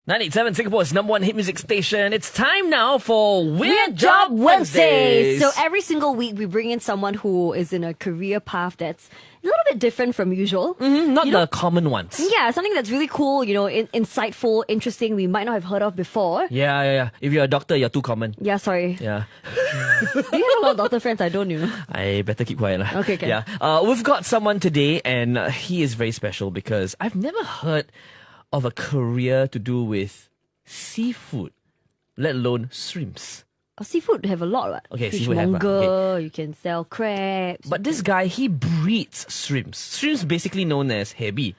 98.7 Singapore's number one hit music station. It's time now for Weird Job Wednesdays. Wednesdays. So every single week we bring in someone who is in a career path that's a little bit different from usual. Not the common ones. Yeah, something that's really cool, insightful, interesting, we might not have heard of before. Yeah. If you're a doctor, you're too common. Yeah, sorry. Yeah. Do you have a lot of doctor friends? I don't, I better keep quiet. Lah. Okay. Yeah. We've got someone today, and he is very special because I've never heard of a career to do with seafood, let alone shrimps. Seafood have a lot, right? Okay, seafood have, Fishmonger, you can sell crabs. But this guy, he breeds shrimps. Shrimps basically known as hebi.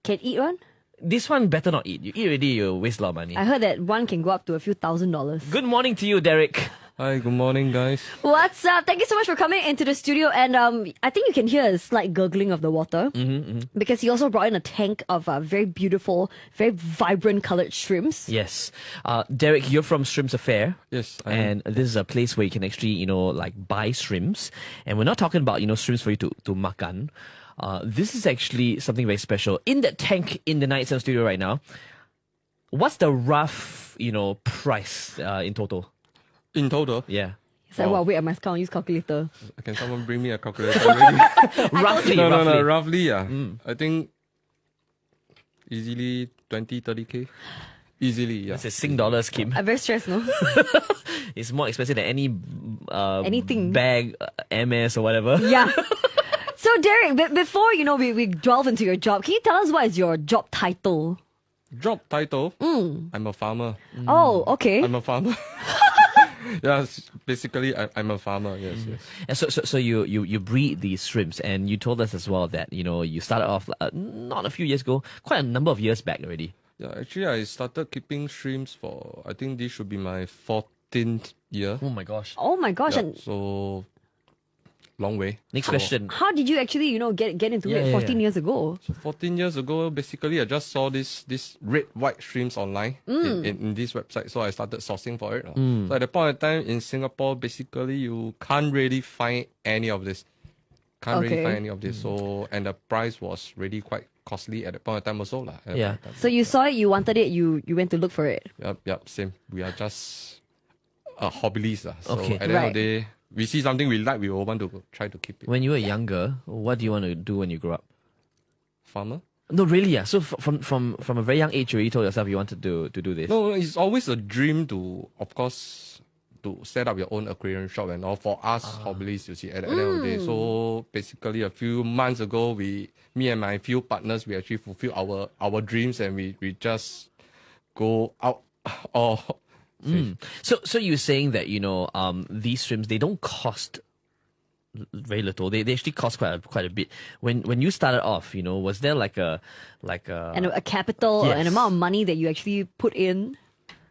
Can eat one? This one better not eat. You eat already, you waste a lot of money. I heard that one can go up to a few $1,000s. Good morning to you, Derek. Hi, good morning, guys. What's up? Thank you so much for coming into the studio. And I think you can hear a slight gurgling of the water. Because he also brought in a tank of very beautiful, very vibrant coloured shrimps. Yes. Derek, you're from Shrimps Affair. Yes, I am. And this is a place where you can actually, buy shrimps. And we're not talking about, shrimps for you to makan. This is actually something very special. In that tank in the 97 studio right now, what's the rough, price in total? In total? Yeah. It's like, wow, wait, I must count, use calculator. Can someone bring me a calculator already? roughly. Roughly, yeah. I think easily 20, 30K. Easily, yeah. It's a Sing dollars, Kim. I'm very stressed, no? It's more expensive than any Anything. bag, MS or whatever. Yeah. So, Derek, before, we delve into your job, can you tell us what is your job title? Job title? I'm a farmer. Oh, okay. I'm a farmer. Yes, basically, I'm a farmer, yes. And so you breed these shrimps, and you told us as well that, you started off not a few years ago, quite a number of years back already. Yeah, actually, I started keeping shrimps for, I think this should be my 14th year. Oh my gosh. Oh my gosh. Yeah, And so, long way. Next question. how did you actually, get into it 14 years ago? So 14 years ago, basically, I just saw this red white shrimps online in this website. So I started sourcing for it. So at the point of time in Singapore, basically, you can't really find any of this. So, and the price was really quite costly at the point of time also. Yeah. So you saw it, you wanted it, you went to look for it. Yep, same. We are just hobbyists. So Okay. at the end of the day, we see something we like, we all want to try to keep it. When you were younger, what do you want to do when you grow up? Farmer? No, really, yeah. So from a very young age, you told yourself you wanted to do this. No, it's always a dream to, of course, to set up your own aquarium shop and all. For us hobbyists, you see, at the end of the day. So basically, a few months ago, me and my few partners, we actually fulfill our dreams, and we just go out or. So you're saying that these shrimps, they don't cost very little. They actually cost quite a bit. When you started off, was there like a And a capital, Yes. an amount of money that you actually put in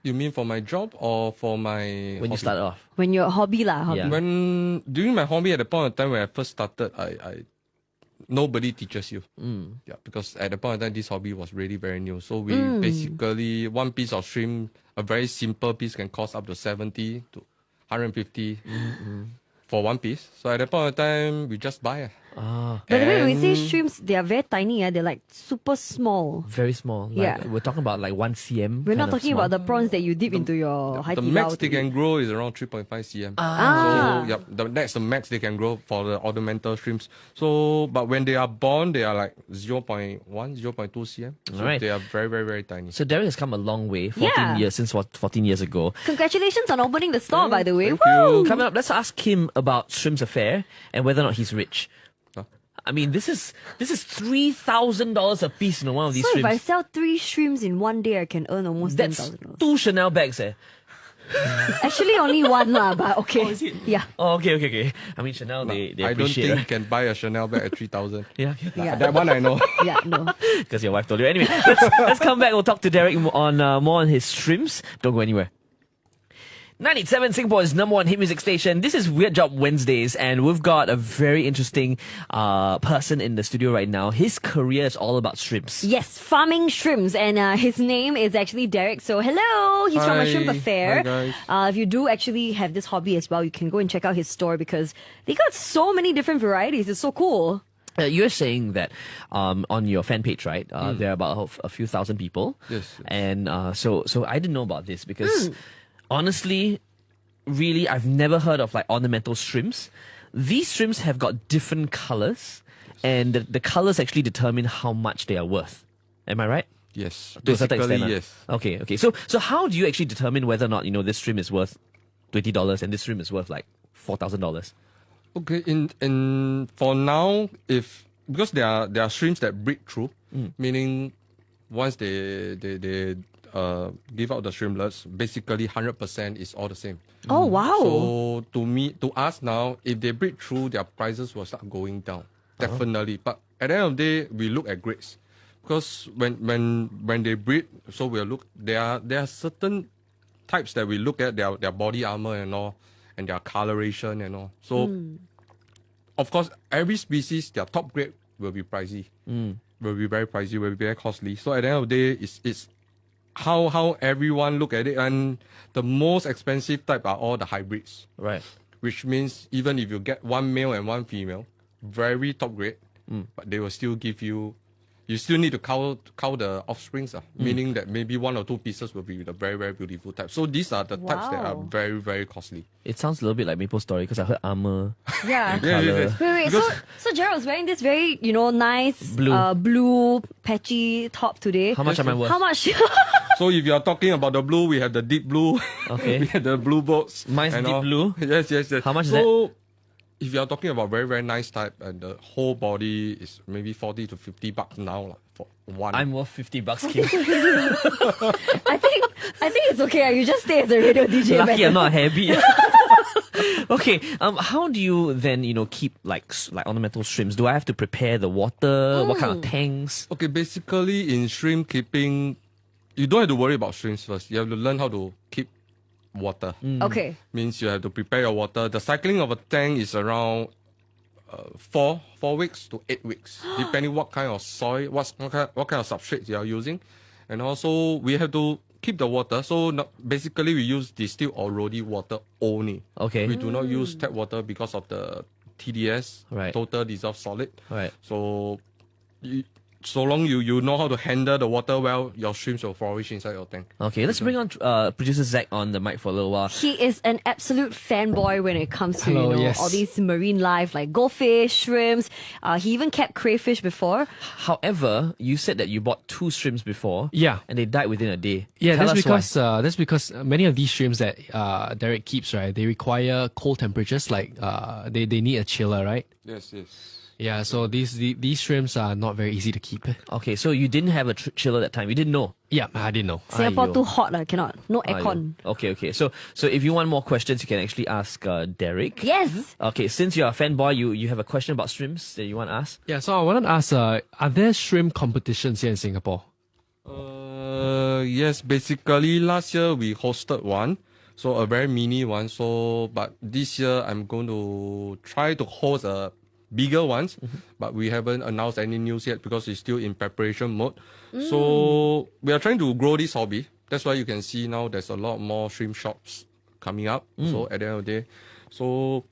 You mean for my job or for my when hobby? you started off? when you're hobby. Yeah. When during my hobby at the point of time when I first started, I nobody teaches you. Yeah, because at the point of time this hobby was really very new. So we basically one piece of shrimp, a very simple piece can cost up to 70 to 150 for one piece. So at the point of time we just buy. By the way, when we say shrimps, they are very tiny. They're like super small. Very small. Yeah. We're talking about like 1 cm. We're not talking about the prawns that you dip into your Hai The Di max Lao they to can eat. grow is around 3.5 cm. Ah. So that's the max they can grow for the ornamental shrimps. So, but when they are born, they are like 0.1, 0.2 cm. So Alright. they are very, very, very tiny. So Derek has come a long way. 14 Yeah. years since 14 years ago. Congratulations on opening the store, by the way. Thank Woo! you. Coming up, let's ask him about Shrimps Affair and whether or not he's rich. Huh? I mean, this is $3,000 a piece, one of these So if I shrimps. sell 3 shrimps in one day, I can earn almost That's $10,000. 2 Chanel bags, eh? Actually, only one lah, but okay. Oh, is it? Yeah. Oh, okay. I mean, Chanel, they I don't appreciate think it. you can buy a Chanel bag at 3,000. Yeah, Yeah. That one I know. Yeah, no. because your wife told you. Anyway, let's come back. We'll talk to Derek on more on his shrimps. Don't go anywhere. 97 Singapore's number one hit music station. This is Weird Job Wednesdays, and we've got a very interesting person in the studio right now. His career is all about shrimps. Yes, farming shrimps, and his name is actually Derek. So hello, he's from a Hi. shrimp affair. Hi, guys. If you do actually have this hobby as well, you can go and check out his store because they got so many different varieties. It's so cool. You're saying that on your fan page, right? There are about a few thousand people. Yes, yes. And so I didn't know about this because honestly, really, I've never heard of like ornamental shrimps. These shrimps have got different colors, and the colors actually determine how much they are worth. Am I right? Yes. To a certain Basically, extent, yes. Okay. So how do you actually determine whether or not this shrimp is worth $20 and this shrimp is worth like $4,000? Okay, in for now, because there are shrimps that break through, meaning once they give out the shrimplets, basically 100% is all the same. Oh, wow. So to us now, if they break through, their prices will start going down, definitely. But at the end of the day, we look at grades, because when they breed, so we'll look. There are certain types that we look at, their body armor and all, and their coloration and all. So, of course, every species, their top grade will be pricey. Will be very pricey, will be very costly. So at the end of the day, it's how everyone look at it. And the most expensive type are all the hybrids. Right. Which means even if you get one male and one female, very top grade, but they will still give you still need to count the offsprings, meaning that maybe one or two pieces will be the very, very beautiful type. So these are the types that are Wow. very, very costly. It sounds a little bit like Maple Story because I heard armor. Yeah. Colour. Wait. So Gerald's wearing this very, nice Blue. blue patchy top today. How much am I worth? How much? So if you are talking about the blue, we have the deep blue. Okay. We have the blue boats. Mine's and deep all. blue? Yes. How much is so, if you are talking about very, very nice type, and the whole body is maybe $40 to $50 now for one. I'm worth $50, Kim. I think it's okay. You just stay as a radio DJ. Lucky better. I'm not heavy. Okay. How do you then keep like ornamental shrimps? Do I have to prepare the water? What kind of tanks? Okay, basically in shrimp keeping, you don't have to worry about shrimps first. You have to learn how to keep water. Okay. Means you have to prepare your water. The cycling of a tank is around 4 weeks to 8 weeks, depending what kind of soil, what kind of substrate you are using, and also we have to keep the water. So basically, we use distilled or roady water only. Okay. We do not use tap water because of the TDS, Right. total dissolved solid. Right. So, so long you know how to handle the water well, your shrimps will flourish inside your tank. Okay, let's bring on producer Zach on the mic for a little while. He is an absolute fanboy when it comes to Hello, yes. all these marine life like goldfish, shrimps. He even kept crayfish before. However, you said that you bought 2 shrimps before. Yeah. And they died within a day. Yeah, Tell that's us why. because many of these shrimps that Derek keeps, right, they require cold temperatures, like they need a chiller, right? Yes. Yeah, so these shrimps are not very easy to keep. Okay, so you didn't have a chiller that time. You didn't know. Yeah, I didn't know. Singapore Aiyo. too hot, cannot. No aircon. Okay. So if you want more questions, you can actually ask Derek. Yes. Okay, since you're a fanboy, you have a question about shrimps that you want to ask? Yeah, so I wanted to ask, are there shrimp competitions here in Singapore? Yes, basically last year we hosted one, so a very mini one. So, but this year I'm going to try to host a bigger ones, but we haven't announced any news yet because it's still in preparation mode. So we are trying to grow this hobby. That's why you can see now there's a lot more shrimp shops coming up. So at the end of the day, so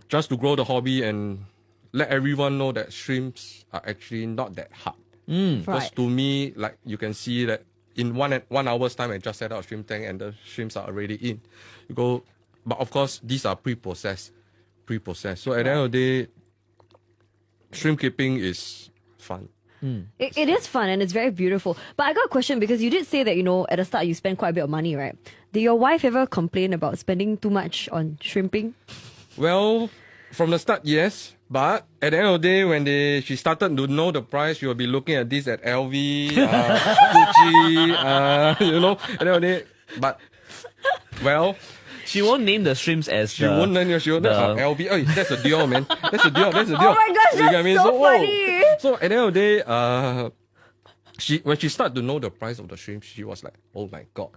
just to grow the hobby and let everyone know that shrimps are actually not that hard. Because Right. to me, like you can see that in one hour's time, I just set out a shrimp tank and the shrimps are already in. You go, but of course these are pre-processed. So at the end of the day, shrimp keeping is fun. It is fun and it's very beautiful. But I got a question because you did say that, at the start you spend quite a bit of money, right? Did your wife ever complain about spending too much on shrimping? Well, from the start, yes. But at the end of the day, when she started to know the price, she will be looking at this at LV, Gucci, at the end of the day. But, well, She won't name the shrimps as she won't learn. She won't LV. Oh, that's a Dior, man. That's a Dior. Oh my gosh, You get what I that's mean? so whoa. funny. So at the end of the day, when she started to know the price of the shrimp, she was like, "Oh my god,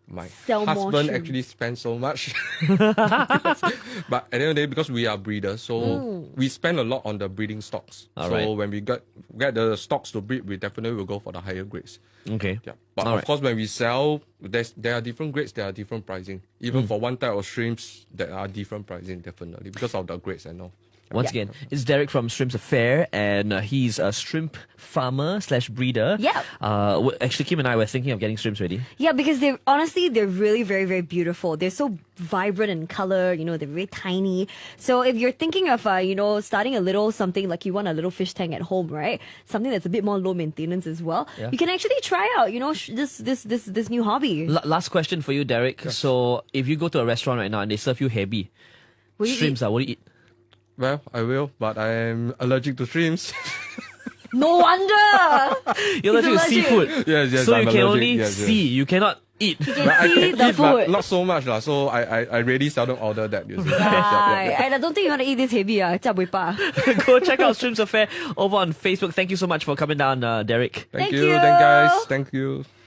my Sell more husband shrimp." actually spent so much." But at the end of the day, because we are breeders, so we spend a lot on the breeding stocks. Alright. So when we get the stocks to breed, we definitely will go for the higher grades. Okay. Yeah. But Alright. of course, when we sell, there are different grades, there are different pricing. Even for one type of shrimps, there are different pricing, definitely, because of the grades and all. Once again, it's Derek from Shrimps Affair, and he's a shrimp farmer / breeder. Yeah. Actually, Kim and I were thinking of getting shrimps ready. Yeah, because they're really very, very beautiful. They're so vibrant in color, they're very tiny. So if you're thinking of, starting a little something like you want a little fish tank at home, right? Something that's a bit more low maintenance as well. Yeah. You can actually try out, this new hobby. Last question for you, Derek. Yes. So if you go to a restaurant right now and they serve you hebi, Will you shrimps, what do you eat? Well, I will, but I am allergic to shrimps. No wonder! You're allergic to allergic. seafood. Yes, So I'm you can allergic. only Yes, yes. see, you cannot eat. You But can I see can the eat, but food. not so much lah. So I really seldom order that. You see. Right. And I don't think you want to eat this heavy, pa. Go check out Shrimps Affair over on Facebook. Thank you so much for coming down, Derek. Thank Thank you, you. then guys. Thank you.